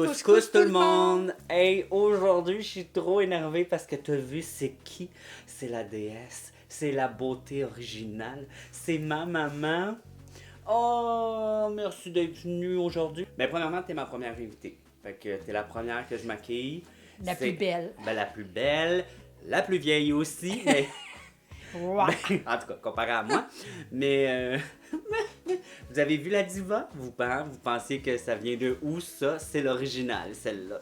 Couscous tout le monde! Hey, aujourd'hui, je suis trop énervé parce que t'as vu, c'est qui? C'est la déesse, c'est la beauté originale, c'est ma maman. Oh, merci d'être venue aujourd'hui. Mais premièrement, t'es ma première invitée. Fait que t'es la première que je maquille. La plus belle. Ben, la plus belle, la plus vieille aussi, mais... Wow. en tout cas, comparé à moi. Mais vous avez vu la diva? Vous pensiez que ça vient de où ça? C'est l'original, celle-là.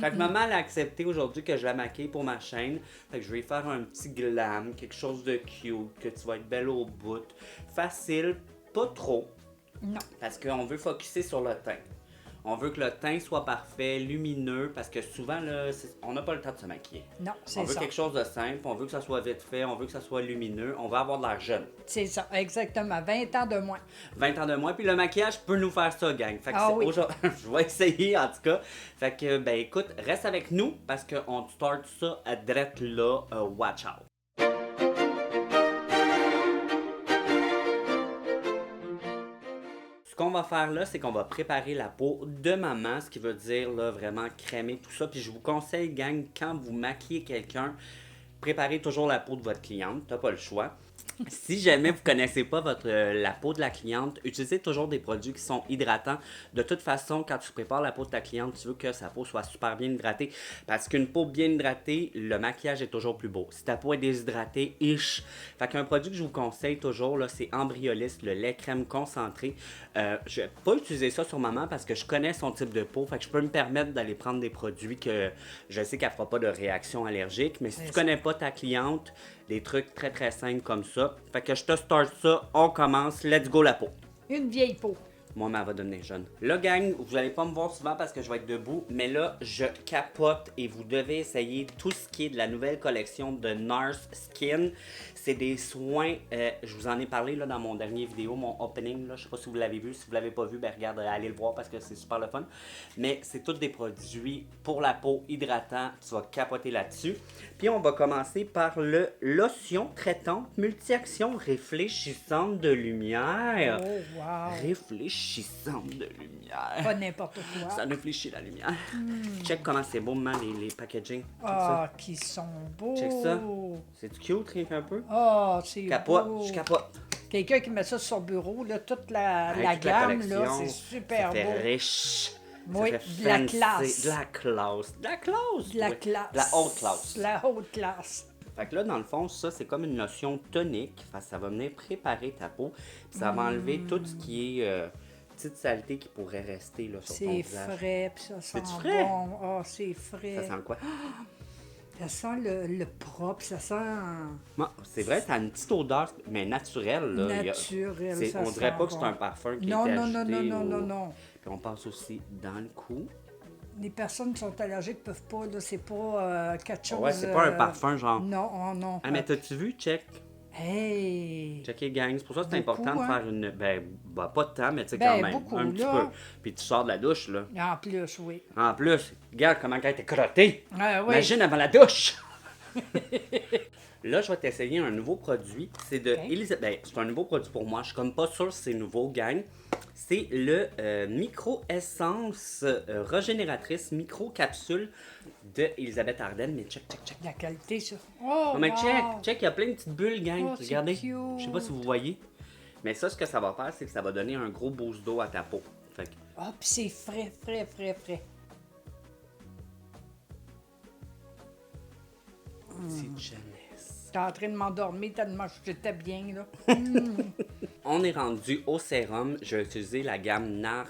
Fait que maman elle a accepté aujourd'hui que je la maquille pour ma chaîne. Fait que je vais faire un petit glam, quelque chose de cute, que tu vas être belle au bout. Facile, pas trop. Non. Parce qu'on veut focusser sur le teint. On veut que le teint soit parfait, lumineux, parce que souvent, là, on n'a pas le temps de se maquiller. Non, c'est On veut ça. quelque chose de simple, on veut que ça soit vite fait, on veut que ça soit lumineux, on veut avoir de l'air jeune. C'est ça, exactement. 20 ans de moins. 20 ans de moins, puis le maquillage peut nous faire ça, gang. Fait que Ah oui. je vais essayer, en tout cas. Fait que, ben écoute, reste avec nous, parce qu'on start ça à drette là, watch out. Ce qu'on va faire là, c'est qu'on va préparer la peau de maman, ce qui veut dire là, vraiment crémer tout ça. Puis je vous conseille, gang, quand vous maquillez quelqu'un, préparez toujours la peau de votre cliente, t'as pas le choix. Si jamais vous connaissez pas la peau de la cliente, utilisez toujours des produits qui sont hydratants. De toute façon, quand tu prépares la peau de ta cliente, tu veux que sa peau soit super bien hydratée. Parce qu'une peau bien hydratée, le maquillage est toujours plus beau. Si ta peau est déshydratée, Fait qu'un produit que je vous conseille toujours, là, c'est Embryolisse, le lait crème concentré. Je vais pas utiliser ça sur maman parce que je connais son type de peau. Fait que je peux me permettre d'aller prendre des produits que je sais qu'elle fera pas de réaction allergique. Mais si tu connais pas ta cliente, des trucs très très simples comme ça. Fait que je te start ça, on commence, let's go la peau. Une vieille peau. Moi, elle va devenir jeune. Là, gang, vous allez pas me voir souvent parce que je vais être debout, mais là, je capote et vous devez essayer tout ce qui est de la nouvelle collection de NARS Skin. C'est des soins, je vous en ai parlé là, dans mon dernier vidéo, mon opening, là, je sais pas si vous l'avez vu. Si vous l'avez pas vu, ben regarde, allez le voir parce que c'est super le fun. Mais c'est tous des produits pour la peau hydratants, tu vas capoter là-dessus. Puis on va commencer par le lotion traitante multi-action réfléchissante de lumière. Oh, wow. Réfléchissante de lumière. Pas n'importe quoi. Ça réfléchit la lumière. Check comment c'est beau, maman, les packaging. Check Ah, qui sont beaux. Check ça. C'est cute, rien qu'un peu? Ah, c'est Capote, beau. je capote. Quelqu'un qui met ça sur son bureau, là, toute la Hey, toute gamme, collection, là, c'est super ça fait beau. riche. Oui, ça fait de la fancy, classe. De la classe. De la classe. De la oui. classe. De la haute classe. La haute classe. Fait que là, dans le fond, ça, c'est comme une lotion tonique. Fait que ça va venir préparer ta peau. Puis ça va enlever tout ce qui est petite saleté qui pourrait rester là, sur ton C'est visage. frais, puis ça sent C'est-tu frais? bon. Ah, c'est frais. Ça sent quoi? Ça sent le propre, ça sent Bon, c'est vrai, ça a une petite odeur, mais naturelle. Là. naturel. Ça On dirait sent pas que bon. c'est un parfum qui Non, est non, ajouté. non, non, non, non, non. Puis on passe aussi dans le cou. Les personnes qui sont allergiques peuvent pas, là, c'est pas quelque chose... Ouais, c'est pas un parfum genre... Non, oh non. Ah, mais t'as-tu vu? Check. Hey! Checker, gang. C'est pour ça que c'est Beaucoup, important de hein? faire une... Ben, pas de temps, mais tu sais, Ben, quand même. beaucoup, un petit là. peu. Puis tu sors de la douche, là. En plus, oui. En plus, regarde comment elle était crottée. Ah, oui. Imagine avant la douche. Là, je vais t'essayer un nouveau produit. C'est de Ok. Elisabeth. Ben, c'est un nouveau produit pour moi. Je suis comme pas sûr si c'est nouveau, gang. C'est le micro-essence régénératrice micro-capsule de Elisabeth Arden. Mais check, check, check. La qualité, ça. Oh, Oh, mais wow. check, il y a plein de petites bulles, gang. Oh, c'est Regardez. cute. Je sais pas si vous voyez. Mais ça, ce que ça va faire, c'est que ça va donner un gros boost d'eau à ta peau. Fait que, Ah, puis c'est frais, frais, frais, frais. petite jeunesse. J'étais en train de m'endormir tellement j'étais bien, là. On est rendu au sérum. Je vais utiliser la gamme Nars.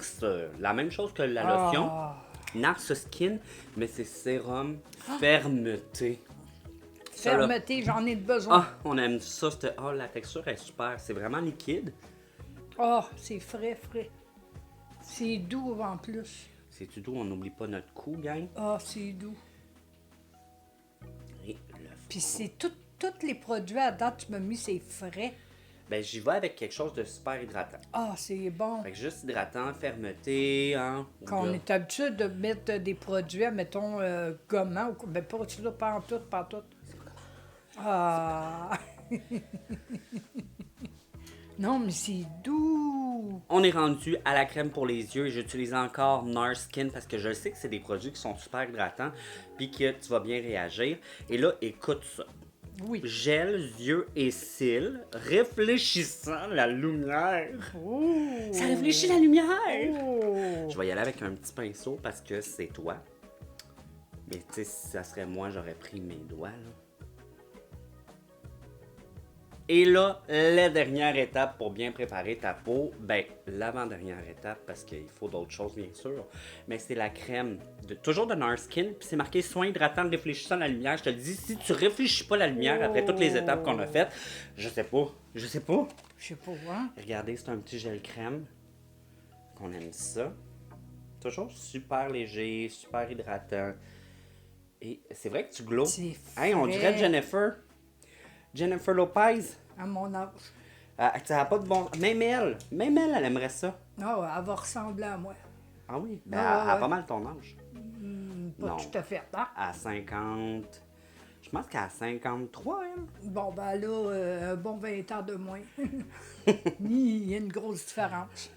La même chose que la lotion. Ah. Nars Skin, mais c'est sérum fermeté. Ça, là. Fermeté, j'en ai besoin. Ah, on aime ça. Oh, la texture est super. C'est vraiment liquide. Ah, c'est frais, frais. C'est doux en plus. C'est tout doux. On n'oublie pas notre cou, gang. Ah, c'est doux. Et le Puis c'est tous les produits à date, tu m'as mis, c'est frais. Ben, j'y vais avec quelque chose de super hydratant. Ah, c'est bon. Fait que juste hydratant, fermeté, hein. Quand on là. est habitué de mettre des produits, mettons, gommants, ou ben pas ça, pas en tout, pas en tout. Ah! Non, mais c'est doux. On est rendu à la crème pour les yeux et j'utilise encore Nars Skin parce que je sais que c'est des produits qui sont super hydratants puis que tu vas bien réagir. Et là, écoute ça. Oui. Gel, yeux et cils, réfléchissant la lumière. Oh. Ça réfléchit la lumière. Oh. Je vais y aller avec un petit pinceau parce que c'est toi. Mais tu sais, si ça serait moi, j'aurais pris mes doigts, là. Et là, la dernière étape pour bien préparer ta peau, ben, l'avant-dernière étape, parce qu'il faut d'autres choses, bien sûr, mais c'est la crème, toujours de Nars Skin, puis c'est marqué soin hydratant réfléchissant la lumière. Je te le dis, si tu réfléchis pas la lumière après toutes les étapes qu'on a faites, je sais pas. Je sais pas, hein? Regardez, c'est un petit gel crème, qu'on aime ça. Toujours super léger, super hydratant. Et c'est vrai que tu glows. C'est Hey, on dirait frais. Jennifer Lopez. À mon âge. Ça n'a pas de bon... Même elle aimerait ça. Non, elle va ressembler à moi. Ah oui? Ben, Ah, elle a ouais. pas mal ton âge. Pas Non. tout à fait, hein? À 50... Je pense qu'à 53, elle. Bon, ben là, un bon 20 ans de moins. Il y a une grosse différence.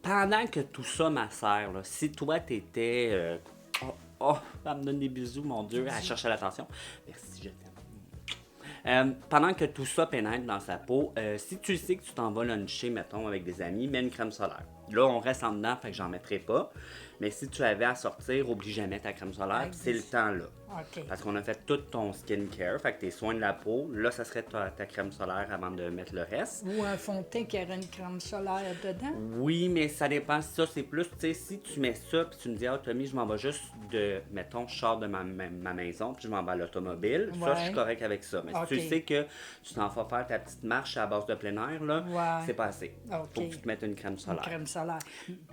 Pendant que tout ça m'assère, là, si toi, t'étais... elle me donne des bisous, mon Dieu. Elle cherche l'attention. Merci, je t'aime. Pendant que tout ça pénètre dans sa peau, si tu sais que tu t'en vas luncher, mettons, avec des amis, mets une crème solaire. Là, on reste en dedans, fait que j'en mettrai pas. Mais si tu avais à sortir, oublie jamais ta crème solaire, Ouais, puis c'est le temps là. OK. Parce qu'on a fait tout ton skincare, fait que tes soins de la peau, là, ça serait ta crème solaire avant de mettre le reste. Ou un fond de teint qui aurait une crème solaire dedans. Oui, mais ça dépend. Ça, c'est plus, tu sais, si tu mets ça, puis tu me dis, ah, Tommy, je m'en vais juste mettons, je sors de ma maison, puis je m'en vais à l'automobile. Ça, je suis Ouais. correct avec ça. Mais Ok. si tu sais que tu t'en vas faire ta petite marche à base de plein air, là, Ouais. c'est pas assez. Ok. Faut que tu te mettes une crème Une solaire. crème solaire.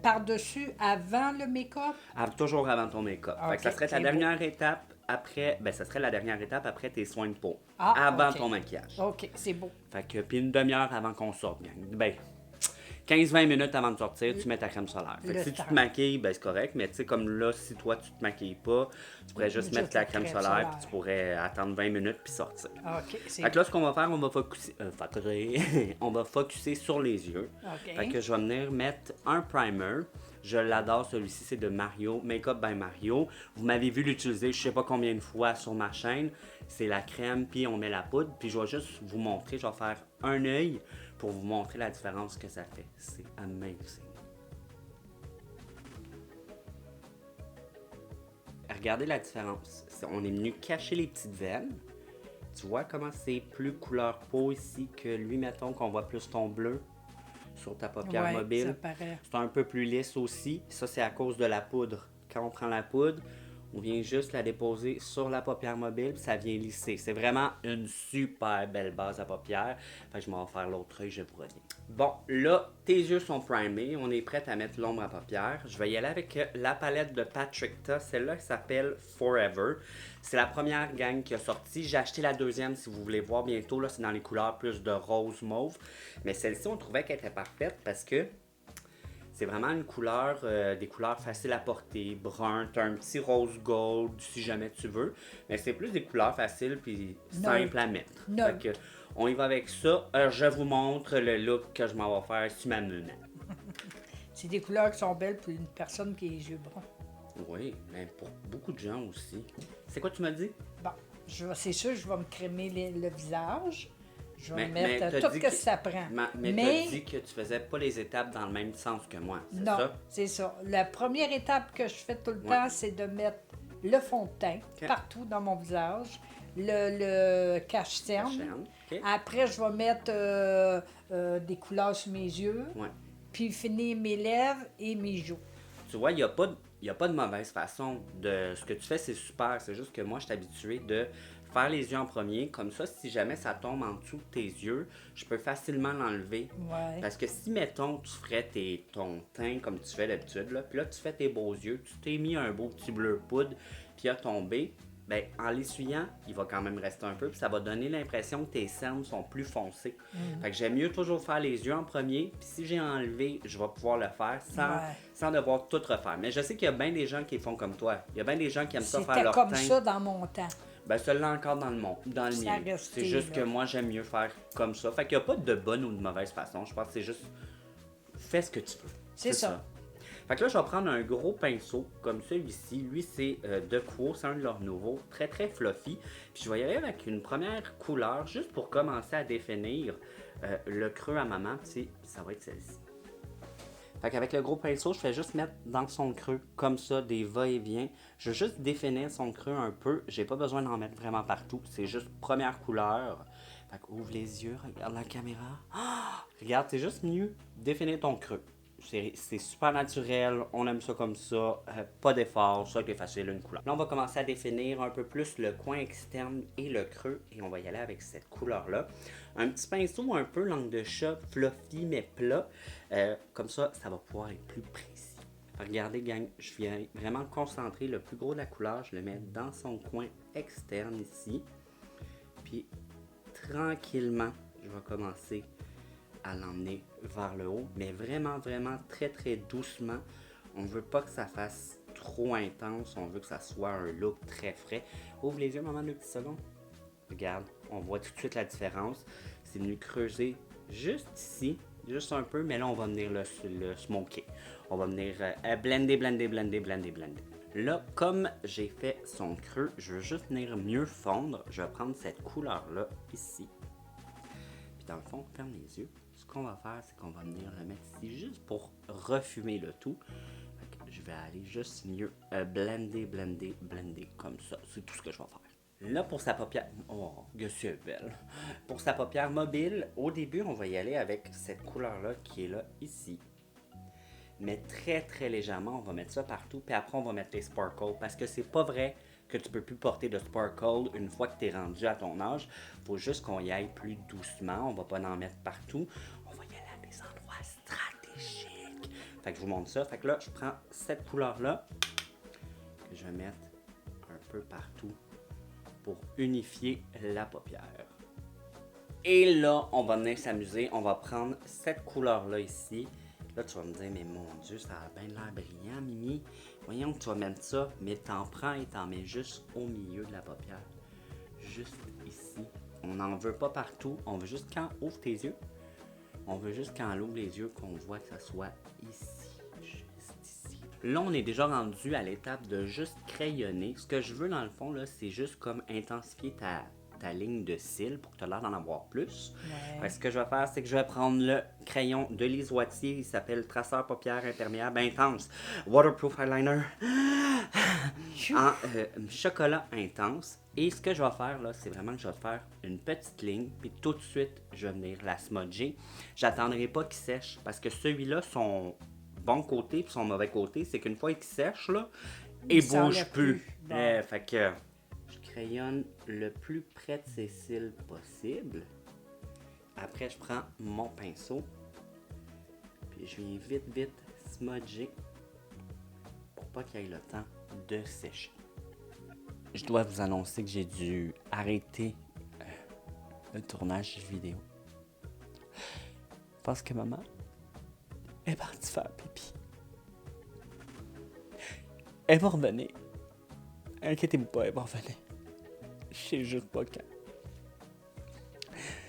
Par-dessus, avant le make-up? Toujours avant ton make-up. Fait que ça Ok, serait ta c'est dernière étape après, ben, ça serait la dernière étape après tes soins de peau. Ah, avant ok. ton maquillage. OK, c'est beau. Fait que, puis une demi-heure avant qu'on sorte, gang. Ben, 15-20 minutes avant de sortir, tu mets ta crème solaire. Fait que Le si tu temps. te maquilles, ben c'est correct, mais tu sais, comme là, si toi, tu te maquilles pas, tu pourrais juste Juste mettre ta la crème crème solaire, solaire. puis tu pourrais attendre 20 minutes puis sortir. OK, c'est Fait que là, ce qu'on va faire, on va focuser, on va focuser sur les yeux. OK. Fait que je vais venir mettre un primer. Je l'adore, celui-ci, c'est de Mario, Makeup by Mario. Vous m'avez vu l'utiliser je sais pas combien de fois sur ma chaîne. C'est la crème, puis on met la poudre. Puis je vais juste vous montrer, je vais faire un œil pour vous montrer la différence que ça fait. C'est amazing. Regardez la différence. On est venu cacher les petites veines. Tu vois comment c'est plus couleur peau ici que lui, mettons, qu'on voit plus ton bleu sur ta paupière Ouais, mobile. ça paraît. C'est un peu plus lisse aussi. Ça, c'est à cause de la poudre. Quand on prend la poudre, on vient juste la déposer sur la paupière mobile, puis ça vient lisser. C'est vraiment une super belle base à paupières. Fait que je m'en vais faire l'autre œil, je vous reviens. Bon, là, tes yeux sont primés. On est prêt à mettre l'ombre à paupières. Je vais y aller avec la palette de Patricta. Celle-là qui s'appelle Forever. C'est la première gang qui a sorti. J'ai acheté la deuxième si vous voulez voir bientôt. Là, c'est dans les couleurs plus de rose mauve. Mais celle-ci, on trouvait qu'elle était parfaite parce que c'est vraiment une couleur, des couleurs faciles à porter, brun, t'as un petit rose gold si jamais tu veux, mais c'est plus des couleurs faciles puis simples à mettre. Neutre. Fait que, on y va avec ça. Je vous montre le look que je m'en vais faire sur ma maman. C'est des couleurs qui sont belles pour une personne qui a les yeux bruns. Oui, mais pour beaucoup de gens aussi. C'est quoi tu m'as dit? Bon, c'est sûr, je vais me crémer le visage. Je vais Mais mettre t'as tout dit ce que ça prend. Mais t'as dit que tu faisais pas les étapes dans le même sens que moi, c'est Non, ça? c'est ça. La première étape que je fais tout le Ouais. temps, c'est de mettre le fond de teint Ok. partout dans mon visage, le cache-cerne. Chaîne, ok? Après, je vais mettre des couleurs sur mes yeux, Ouais. puis finir mes lèvres et mes joues. Tu vois, il n'y a pas de mauvaise façon. Ce que tu fais, c'est super. C'est juste que moi, je suis habitué de faire les yeux en premier. Comme ça, si jamais ça tombe en dessous de tes yeux, je peux facilement l'enlever. Ouais. Parce que si, mettons, tu ferais ton teint comme tu fais d'habitude, là, puis là, tu fais tes beaux yeux, tu t'es mis un beau petit bleu poudre, puis il a tombé, ben, en l'essuyant, il va quand même rester un peu, puis ça va donner l'impression que tes cernes sont plus foncées. Fait que j'aime mieux toujours faire les yeux en premier, puis si j'ai enlevé, je vais pouvoir le faire Ouais. sans devoir tout refaire. Mais je sais qu'il y a bien des gens qui font comme toi. Il y a bien des gens qui aiment ça faire C'était leur comme teint. ça dans mon temps. Ben, celui-là encore dans le Ça a mien. resté, C'est juste là. que moi, j'aime mieux faire comme ça. Fait qu'il n'y a pas de bonne ou de mauvaise façon. Je pense que c'est juste, fais ce que tu veux. C'est ça. Fait que là, je vais prendre un gros pinceau comme celui-ci. Lui, c'est de Quo, c'est un de leurs nouveaux, très très fluffy. Puis je vais y aller avec une première couleur, juste pour commencer à définir le creux à maman. Puis ça va être celle-ci. Fait qu'avec le gros pinceau, je fais juste mettre dans son creux, comme ça, des va-et-vient. Je veux juste définir son creux un peu. J'ai pas besoin d'en mettre vraiment partout. C'est juste première couleur. Fait que ouvre les yeux, regarde la caméra. Ah! Regarde, c'est juste mieux définir ton creux. C'est super naturel, on aime ça comme ça, pas d'effort, ça qui est facile, une couleur. Là, on va commencer à définir un peu plus le coin externe et le creux, et on va y aller avec cette couleur-là. Un petit pinceau un peu langue de chat, fluffy mais plat, comme ça, ça va pouvoir être plus précis. Regardez, gang, je viens vraiment concentrer le plus gros de la couleur, je le mets dans son coin externe ici, puis tranquillement, je vais commencer à l'emmener vers le haut, mais vraiment, vraiment très, très doucement. On veut pas que ça fasse trop intense, on veut que ça soit un look très frais. Ouvre les yeux, maman, 2 petites secondes. Regarde, on voit tout de suite la différence. C'est venu creuser juste ici, juste un peu, mais là, on va venir le smoker. On va venir blender, blender, blender, blender, blender. Là, comme j'ai fait son creux, je veux juste venir mieux fondre. Je vais prendre cette couleur-là ici. Puis dans le fond, ferme les yeux. Ce qu'on va faire, c'est qu'on va venir le mettre ici juste pour refumer le tout. Fait que je vais aller juste mieux blender, blender, blender comme ça. C'est tout ce que je vais faire. Là, pour sa paupière... Oh, que c'est belle! Pour sa paupière mobile, au début, on va y aller avec cette couleur-là qui est là, ici. Mais très, très légèrement, on va mettre ça partout. Puis après, on va mettre les sparkles. Parce que c'est pas vrai que tu peux plus porter de sparkle une fois que tu es rendu à ton âge. Faut juste qu'on y aille plus doucement. On va pas en mettre partout. On va y aller à des endroits stratégiques. Fait que je vous montre ça. Fait que là, je prends cette couleur-là que je vais mettre un peu partout pour unifier la paupière. Et là, on va venir s'amuser. On va prendre cette couleur-là ici. Là, tu vas me dire, mais mon Dieu, ça a bien l'air brillant, Mimi. Voyons que tu vas mettre ça, mais t'en prends et t'en mets juste au milieu de la paupière. Juste ici. On n'en veut pas partout. On veut juste quand ouvre tes yeux. On veut juste quand elle ouvre les yeux qu'on voit que ça soit ici. Juste ici. Là, on est déjà rendu à l'étape de juste crayonner. Ce que je veux, dans le fond, là, c'est juste comme intensifier ta ligne de cils pour que tu aies l'air d'en avoir plus. Ouais. Ce que je vais faire, c'est que je vais prendre le crayon de Lise Wattier. Il s'appelle Traceur paupière imperméable intense Waterproof Eyeliner en chocolat intense. Et ce que je vais faire, là, c'est vraiment que je vais faire une petite ligne, puis tout de suite, je vais venir la smudger. J'attendrai pas qu'il sèche, parce que celui-là, son bon côté puis son mauvais côté, c'est qu'une fois qu'il sèche, là, il bouge s'enlève plus. Bon. Fait que je crayonne le plus près de ses cils possible. Après, je prends mon pinceau, puis je viens vite, vite smudger pour pas qu'il y ait le temps de sécher. Je dois vous annoncer que j'ai dû arrêter le tournage vidéo parce que maman est partie faire pipi. Elle va revenir. Inquiétez-vous pas, elle va revenir. Je sais juste pas quand.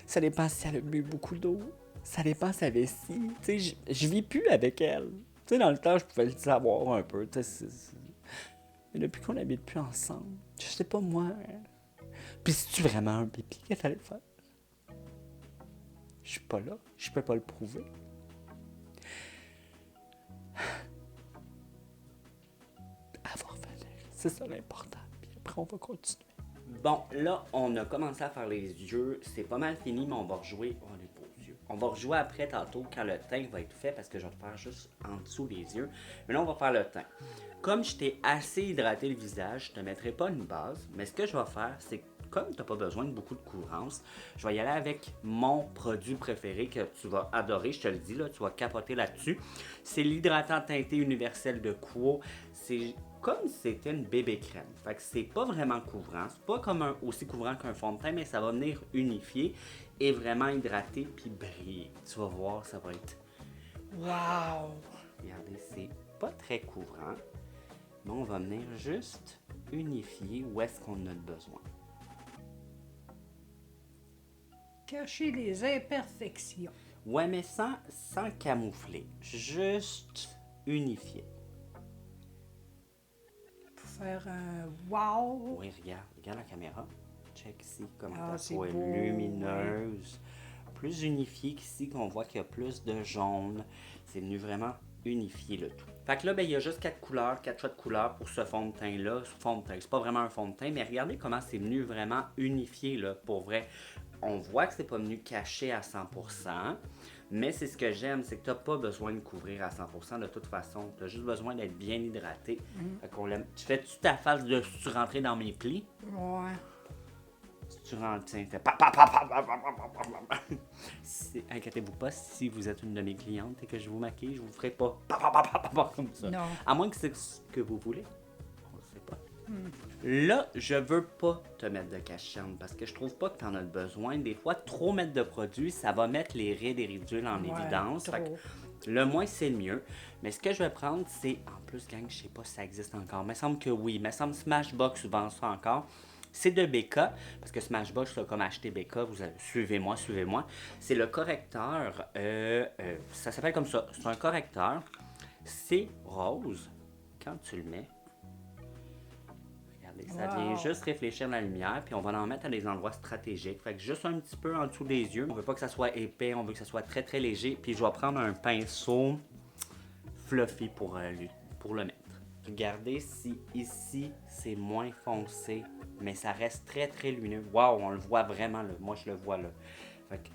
Ça dépend si elle a bu beaucoup d'eau. Ça dépend si elle est si. Tu sais, je vis plus avec elle. Tu sais, dans le temps, je pouvais le savoir un peu. Mais depuis qu'on habite plus ensemble, je sais pas moi. Puis si tu vraiment un pipi, qu'est-ce qu'elle allait faire? Je suis pas là. Je peux pas le prouver. Elle va revenir. C'est ça l'important. Puis après, on va continuer. Bon, là, on a commencé à faire les yeux. C'est pas mal fini, mais on va rejouer. Oh, les beaux yeux. On va rejouer après, tantôt, quand le teint va être fait, parce que je vais te faire juste en dessous les yeux. Mais là, on va faire le teint. Comme je t'ai assez hydraté le visage, je te mettrai pas une base, mais ce que je vais faire, c'est que comme tu n'as pas besoin de beaucoup de couvrance, je vais y aller avec mon produit préféré que tu vas adorer, je te le dis, là, tu vas capoter là-dessus. C'est l'hydratant teinté universel de Quo. C'est comme si c'était une bébé crème. Fait que c'est pas vraiment couvrant, c'est pas comme aussi couvrant qu'un fond de teint, mais ça va venir unifier et vraiment hydrater puis briller. Tu vas voir, ça va être... Wow! Regardez, c'est pas très couvrant, mais on va venir juste unifier où est-ce qu'on a besoin. cacher les imperfections. Ouais, mais sans camoufler. Juste unifier. Pour faire un wow. Oui, regarde la caméra. Check ici comment Ah, ta c'est peau est beau, lumineuse. Plus unifié qu'ici, qu'on voit qu'il y a plus de jaune. C'est venu vraiment unifier le tout. Fait que là, ben, il y a juste 4 couleurs, 4 choix de couleurs pour ce fond de teint-là. Fond de teint, c'est pas vraiment un fond de teint, mais regardez comment c'est venu vraiment unifier, là, pour vrai. On voit que c'est pas venu cacher à 100%, mais c'est ce que j'aime, c'est que tu n'as pas besoin de couvrir à 100% de toute façon. Tu as juste besoin d'être bien hydraté. Fait qu'on l'aime. Tu fais-tu ta face de si tu rentrais dans mes plis? Ouais. Si tu rentres, tiens, fais pa pa pa pa pa pa pa pa pa. Inquiétez-vous pas, si vous êtes une de mes clientes et que je vous maquille, je vous ferai pas pa pa pa pa pa pa comme ça. Non. À moins que c'est ce que vous voulez. On ne sait pas. Là, je veux pas te mettre de cache-cerne parce que je trouve pas que tu en as besoin. Des fois, trop mettre de produits, ça va mettre les rides et ridules en évidence. Fait que le moins, c'est le mieux. Mais ce que je vais prendre, c'est... En plus, gang, je sais pas si ça existe encore. Il me semble que oui. Il me semble Smashbox vend ça encore. C'est de BK, parce que Smashbox, là, comme acheter BK, vous avez... suivez-moi. C'est le correcteur. Ça s'appelle comme ça. C'est un correcteur. C'est rose. Quand tu le mets... Ça vient juste réfléchir la lumière, puis on va l'en mettre à des endroits stratégiques. Fait que juste un petit peu en dessous des yeux. On veut pas que ça soit épais, on veut que ça soit très très léger. Puis je vais prendre un pinceau fluffy pour le mettre. Regardez si ici c'est moins foncé, mais ça reste très très lumineux. Waouh, on le voit vraiment là. Moi je le vois là. Fait que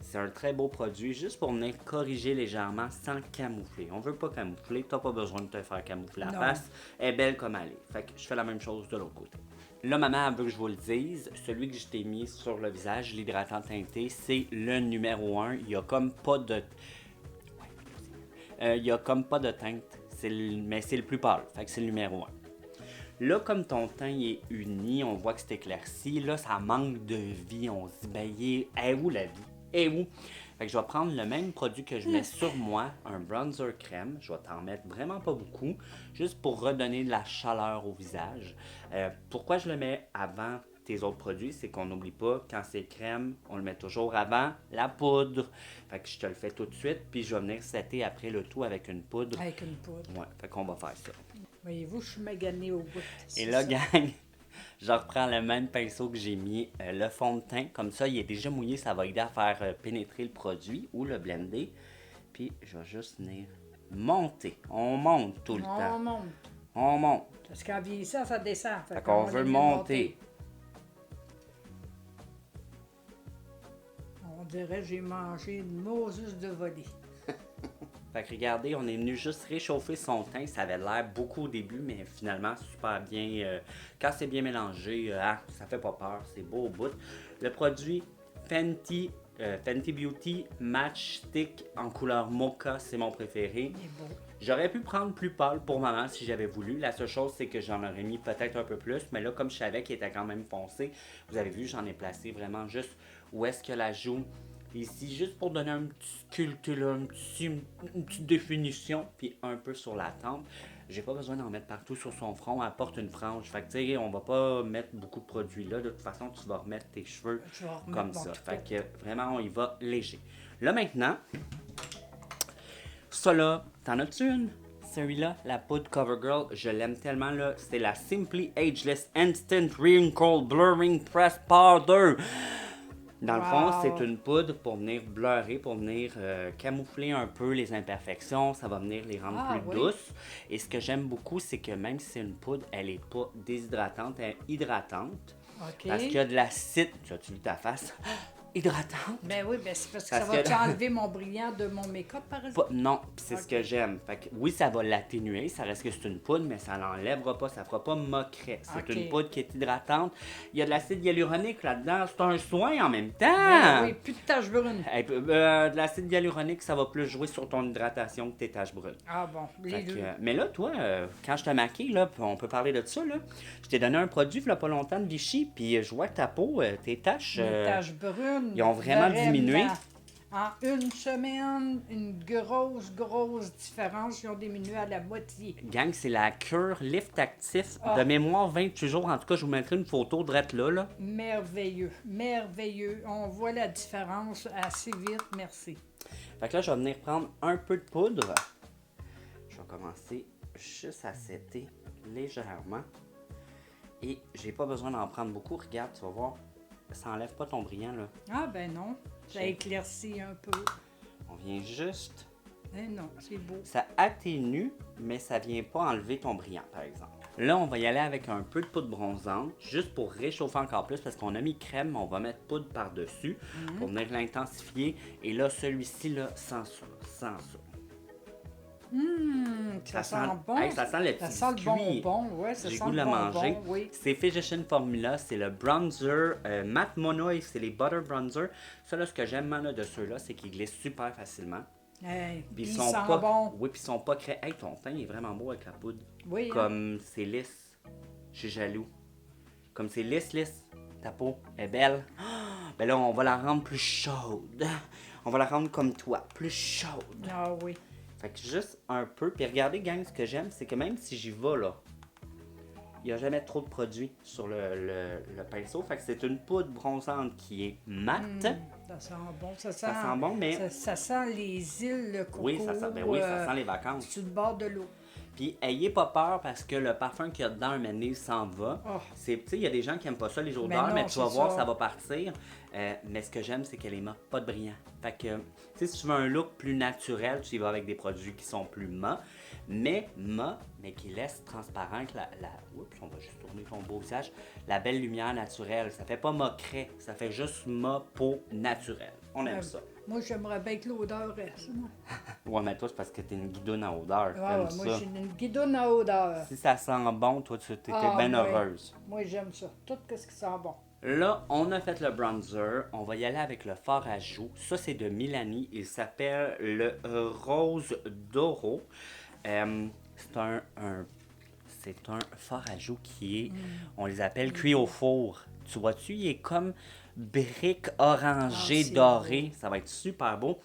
c'est un très beau produit, juste pour venir corriger légèrement sans camoufler. On veut pas camoufler, t'as pas besoin de te faire camoufler la face. Elle est belle comme elle est. Fait que je fais la même chose de l'autre côté. Là, maman, elle veut que je vous le dise. Celui que je t'ai mis sur le visage, l'hydratant teinté, c'est le numéro 1. Il y a comme pas de... il y a comme pas de teinte, mais c'est le plus pâle. Fait que c'est le numéro 1. Là, comme ton teint est uni, on voit que c'est éclairci. Là, ça manque de vie. On se dit, ben, elle est où la vie? Et où? Fait que je vais prendre le même produit que je mets sur moi, un bronzer crème. Je vais t'en mettre vraiment pas beaucoup, juste pour redonner de la chaleur au visage. Pourquoi je le mets avant tes autres produits? C'est qu'on n'oublie pas, quand c'est crème, on le met toujours avant la poudre. Fait que je te le fais tout de suite, puis je vais venir setter après le tout avec une poudre. Avec une poudre. Ouais, fait qu'on va faire ça. Voyez-vous, je suis maganée au bout. Et là, gang, je reprends le même pinceau que j'ai mis le fond de teint. Comme ça, il est déjà mouillé. Ça va aider à faire pénétrer le produit ou le blender. Puis, je vais juste venir monter. On monte tout le temps. On monte. Parce qu'en vieillissant, ça descend. Fait qu'on veut monter. On dirait que j'ai mangé une Moses de volée. Fait que regardez, on est venu juste réchauffer son teint. Ça avait l'air beaucoup au début, mais finalement, super bien. Quand c'est bien mélangé, ça fait pas peur. C'est beau au bout. Le produit Fenty Beauty Match Stick en couleur mocha, c'est mon préféré. Il est beau. J'aurais pu prendre plus pâle pour maman si j'avais voulu. La seule chose, c'est que j'en aurais mis peut-être un peu plus. Mais là, comme je savais qu'il était quand même foncé, vous avez vu, j'en ai placé vraiment juste où est-ce que la joue. Ici, juste pour donner un petit sculpture, une petite définition, puis un peu sur la tempe. J'ai pas besoin d'en mettre partout sur son front, elle porte une frange. Fait que tu sais, on va pas mettre beaucoup de produits là. De toute façon, tu vas remettre tes cheveux comme ça. Fait que vraiment, on y va léger. Là maintenant, ça là, t'en as-tu une? Celui-là, la poudre CoverGirl, je l'aime tellement là. C'est la Simply Ageless Instant Wrinkle Blurring Press Powder. Dans le fond, c'est une poudre pour venir blurrer, pour venir camoufler un peu les imperfections. Ça va venir les rendre plus douces. Et ce que j'aime beaucoup, c'est que même si c'est une poudre, elle n'est pas déshydratante, elle est hydratante. Parce qu'il y a de l'acide. Tu as-tu vu ta face? Hydratante. Ben oui, ben c'est parce que ça va enlever mon brillant de mon make-up, par exemple? Non, c'est ce que j'aime. Fait que, oui, ça va l'atténuer, ça reste que c'est une poudre, mais ça l'enlèvera pas, ça fera pas moquerait. C'est une poudre qui est hydratante. Il y a de l'acide hyaluronique là-dedans, c'est un soin en même temps. Ben oui, plus de taches brunes. De l'acide hyaluronique, ça va plus jouer sur ton hydratation que tes taches brunes. Ah bon, les deux. Mais là, toi, quand je te maquille, là, on peut parler de ça, là, je t'ai donné un produit il y a pas longtemps de Vichy, puis je vois que ta peau, tes taches... Les taches brunes. Ils ont vraiment diminué. En une semaine, une grosse différence. Ils ont diminué à la moitié. Gang, c'est la cure Lift Actif. Ah. De mémoire, 28 jours. En tout cas, je vous mettrai une photo de là. Merveilleux, merveilleux. On voit la différence assez vite, merci. Fait que là, je vais venir prendre un peu de poudre. Je vais commencer juste à setter légèrement. Et j'ai pas besoin d'en prendre beaucoup. Regarde, tu vas voir, ça enlève pas ton brillant, là. Ah ben non, ça éclaircit un peu. On vient juste... Eh non, c'est beau. Ça atténue, mais ça vient pas enlever ton brillant, par exemple. Là, on va y aller avec un peu de poudre bronzante, juste pour réchauffer encore plus, parce qu'on a mis crème, mais on va mettre poudre par-dessus pour venir l'intensifier. Et là, celui-ci, là, sans ça, sans ça. Ça sent bon. Hey, ça sent le petit Ça sent le biscuit. bonbon, ouais, ça J'ai sent goût de le le manger. bonbon, oui. C'est Physician Formula, c'est le bronzer matte mono et c'est les butter bronzer. Ça, là, ce que j'aime là, de ceux-là, c'est qu'ils glissent super facilement. Hey, Puis il ils sont sent pas. bon. Oui, puis ils sont pas créés. Hey, ton teint est vraiment beau avec la poudre. Oui, hein. Comme c'est lisse. Je suis jaloux. Comme c'est lisse, ta peau est belle. Ben là, on va la rendre plus chaude. On va la rendre comme toi, plus chaude. Ah oui. Fait que juste un peu. Puis regardez, gang, ce que j'aime, c'est que même si j'y vais, là, il n'y a jamais trop de produits sur le pinceau. Fait que c'est une poudre bronzante qui est mate. Ça sent bon. Ça sent bon, mais- Ça sent les îles, le coco. Oui, ça sent, ben oui, ça sent les vacances. Sur le bord de l'eau. Puis, ayez pas peur parce que le parfum qu'il y a dedans, un moment donné, s'en va. Oh. Tu sais, il y a des gens qui aiment pas ça, les Ben odeurs, non, mais tu vas c'est voir, ça. ça va partir. Mais ce que j'aime, c'est qu'elle est mat, pas de brillant. Fait que, tu sais, si tu veux un look plus naturel, tu y vas avec des produits qui sont plus mat, mais qui laissent transparent que oups, on va juste tourner ton beau visage, la belle lumière naturelle. Ça fait pas mat craie, ça fait juste mat peau naturelle. On aime ça. Moi, j'aimerais bien que l'odeur reste. Moi, Ouais, mais toi, c'est parce que t'es une guidoune en odeur. ouais, T'aimes moi ça. j'ai une guidoune à odeur. Si ça sent bon, toi, tu étais Ah, bien ouais. heureuse. Moi, j'aime ça. Tout ce qui sent bon. Là, on a fait le bronzer. On va y aller avec le fard à joues. Ça, c'est de Milani. Il s'appelle le Rose Doro. C'est un fard à joues qui est, on les appelle cuit au four. Tu vois-tu, il est comme brique orangée Ah, c'est dorée. Ça va être super beau.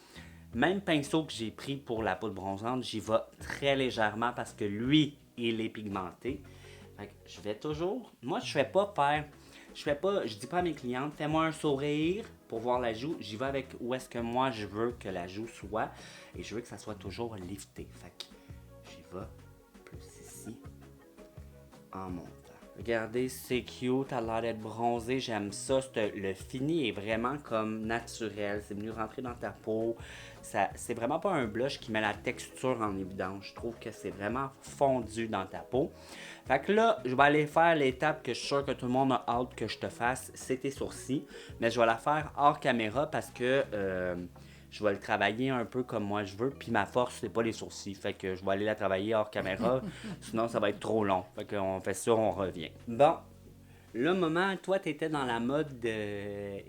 Même pinceau que j'ai pris pour la poudre bronzante, j'y vais très légèrement parce que lui, il est pigmenté. Fait que je vais toujours. Moi, je dis pas à mes clientes, fais-moi un sourire pour voir la joue. J'y vais avec où est-ce que moi je veux que la joue soit. Et je veux que ça soit toujours lifté. Fait que j'y vais plus ici en montant. Regardez, c'est cute, elle a l'air d'être bronzée, j'aime ça. Le fini est vraiment comme naturel, c'est venu rentrer dans ta peau. C'est vraiment pas un blush qui met la texture en évidence. Je trouve que c'est vraiment fondu dans ta peau. Fait que là, je vais aller faire l'étape que je suis sûr que tout le monde a hâte que je te fasse, c'est tes sourcils. Mais je vais la faire hors caméra parce que je vais le travailler un peu comme moi je veux. Puis ma force, c'est pas les sourcils. Fait que je vais aller la travailler hors caméra. Sinon, ça va être trop long. Fait qu'on fait ça, on revient. Bon. Le moment, toi, t'étais dans la mode de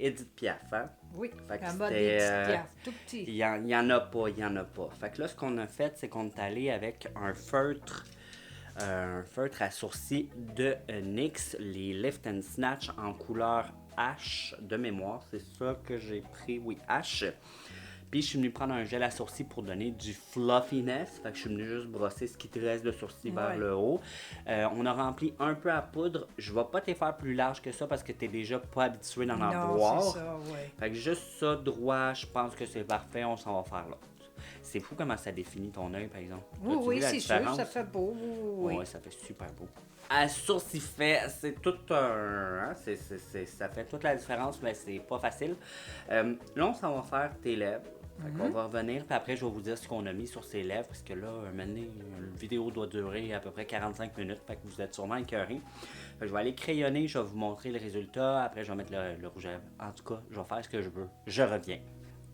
Edith Piaf, hein? Oui, Fait que la mode c'était, des petites piafs, tout petit. Il y en a pas, il y en a pas. Fait que là, ce qu'on a fait, c'est qu'on est allé avec un feutre à sourcils de NYX, les Lift and Snatch en couleur H de mémoire. C'est ça que j'ai pris, oui, H. Puis je suis venu prendre un gel à sourcils pour donner du fluffiness. Fait que je suis venu juste brosser ce qui te reste de sourcils vers Ouais. le haut. On a rempli un peu à poudre. Je vais pas te faire plus large que ça parce que tu es déjà pas habitué d'en Non, avoir. c'est ça, ouais. Fait que juste ça, droit, je pense que c'est parfait. On s'en va faire l'autre. C'est fou comment ça définit ton œil, par exemple. Oui, As-tu oui, vu la c'est sûr, différence? ça fait beau. Oui. Ouais, ça fait super beau. À sourcil fait, c'est tout un. Hein, ça fait toute la différence, mais c'est pas facile. Là, on s'en va faire tes lèvres. Fait qu'on va revenir, puis après, je vais vous dire ce qu'on a mis sur ses lèvres, parce que là, un moment donné, une vidéo doit durer à peu près 45 minutes, fait que vous êtes sûrement écœurés. Fait que je vais aller crayonner, je vais vous montrer le résultat, après, je vais mettre le rouge à lèvres. En tout cas, je vais faire ce que je veux. Je reviens.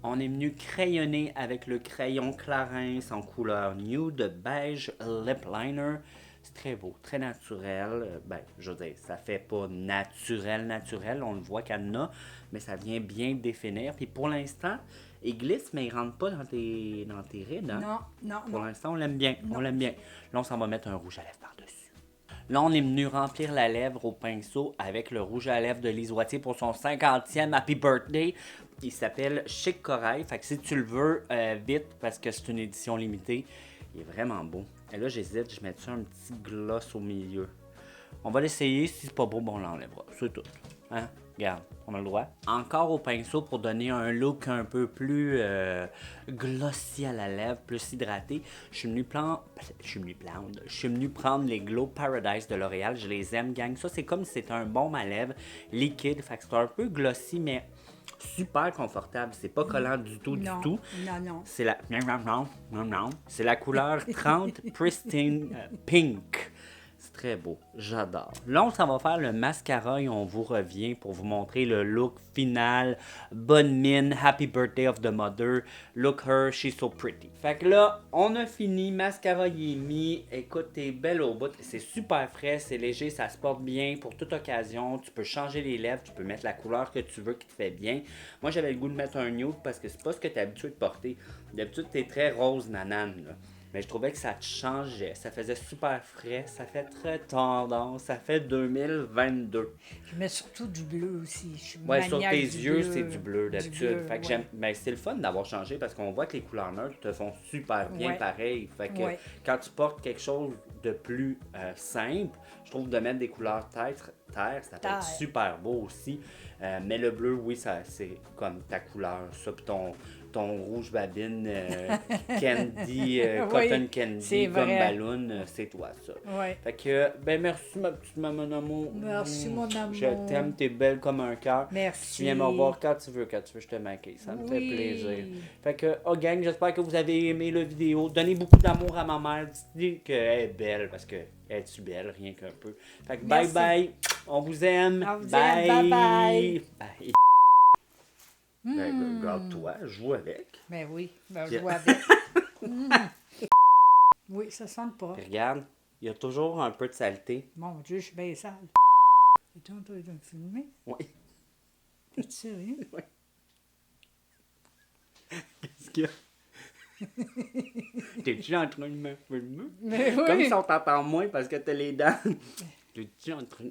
On est venu crayonner avec le crayon Clarins en couleur nude beige lip liner. C'est très beau, très naturel. Ben, je veux dire, ça fait pas naturel. On le voit qu'il y en a, mais ça vient bien définir. Puis pour l'instant, il glisse, mais il rentre pas dans tes rides. Hein? Non, non, Pour non. l'instant, on l'aime bien. Non. On l'aime bien. Là, on s'en va mettre un rouge à lèvres par-dessus. Là, on est venu remplir la lèvre au pinceau avec le rouge à lèvres de Lise Wattier pour son 50e Happy Birthday Il s'appelle Chic Corail. Fait que si tu le veux, vite, parce que c'est une édition limitée, il est vraiment beau. Et là, j'hésite, je mets-tu un petit gloss au milieu? On va l'essayer. Si c'est pas beau, bon, on l'enlèvera. C'est tout. Hein? Regarde, on a le droit. Encore au pinceau pour donner un look un peu plus glossy à la lèvre, plus hydraté. Je suis venu prendre les Glow Paradise de L'Oréal. Je les aime, gang. Ça, c'est comme si c'était un baume à lèvres liquide. Fait que c'est un peu glossy, mais super confortable. C'est pas collant du tout, Non, du tout. non. C'est la... C'est la couleur 30 Pristine Pink. C'est très beau. J'adore. Là, on s'en va faire le mascara et on vous revient pour vous montrer le look final. Bonne mine. Happy birthday of the mother. Look her, she's so pretty. Fait que là, on a fini. Mascara y est mis. Écoute, t'es belle au bout. C'est super frais, c'est léger, ça se porte bien pour toute occasion. Tu peux changer les lèvres, tu peux mettre la couleur que tu veux qui te fait bien. Moi, j'avais le goût de mettre un nude parce que c'est pas ce que t'es habitué de porter. D'habitude, t'es très rose nanane, là. Mais je trouvais que ça te changeait, ça faisait super frais, ça fait très tendance, ça fait 2022. Je mets surtout du bleu aussi. Je suis Ouais, sur maniaque tes du yeux, bleu, c'est du bleu d'habitude. bleu, Fait que ouais. j'aime. Ben, c'est le fun d'avoir changé parce qu'on voit que les couleurs neutres te font super bien Ouais. pareil. Fait que Ouais. quand tu portes quelque chose de plus simple, je trouve de mettre des couleurs terre, ça peut Terre. être super beau aussi. Mais le bleu, oui, ça, c'est comme ta couleur. Ça, puis ton rouge babine candy, cotton Oui, candy, c'est comme vrai. ballon, c'est toi ça. Ouais. Fait que, ben merci ma petite maman amour. Merci, mon amour. Je t'aime, t'es belle comme un cœur. Merci. Tu viens me revoir quand tu veux, je te maquille. Ça me fait Oui. plaisir. Fait que, oh gang, j'espère que vous avez aimé la vidéo. Donnez beaucoup d'amour à ma mère. Dites qu'elle est belle parce que elle est belle, rien qu'un peu. Fait que bye Merci. bye. On vous aime. On vous bye. aime. Bye Bye. Ben, regarde-toi, joue avec. Ben oui, ben Puis- je vois avec. Oui, ça sent pas. Puis regarde, il y a toujours un peu de saleté. Mon Dieu, je suis bien sale. Et toi, tu vas me filmer? Oui. T'es sérieux? Qu'est-ce qu'il y a? T'es-tu en train de me filmer? Mais oui. Comme si on t'entend moins parce que t'as les dents. T'es-tu en train...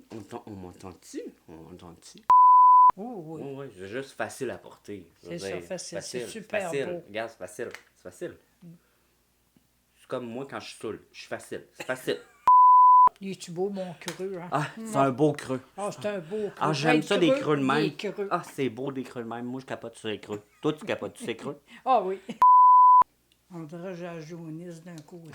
On m'entend-tu? On m'entend-tu? Oh oui. Oui, c'est juste facile à porter. Je veux C'est ça, dire, facile. C'est super facile. beau. Regarde, c'est facile. C'est facile. C'est comme moi quand je suis saoul. Je suis facile. C'est facile. Il est-tu beau, mon creux, hein? Ah, c'est un beau creux. Ah, c'est un beau creux. Ah, j'aime Être ça, des creux de il même. est creux. Ah, c'est beau, des creux de même. Moi, je capote sur les creux. Toi, tu capotes sur les creux? Ah oui. On dirait que j'ai la jaunisse d'un côté.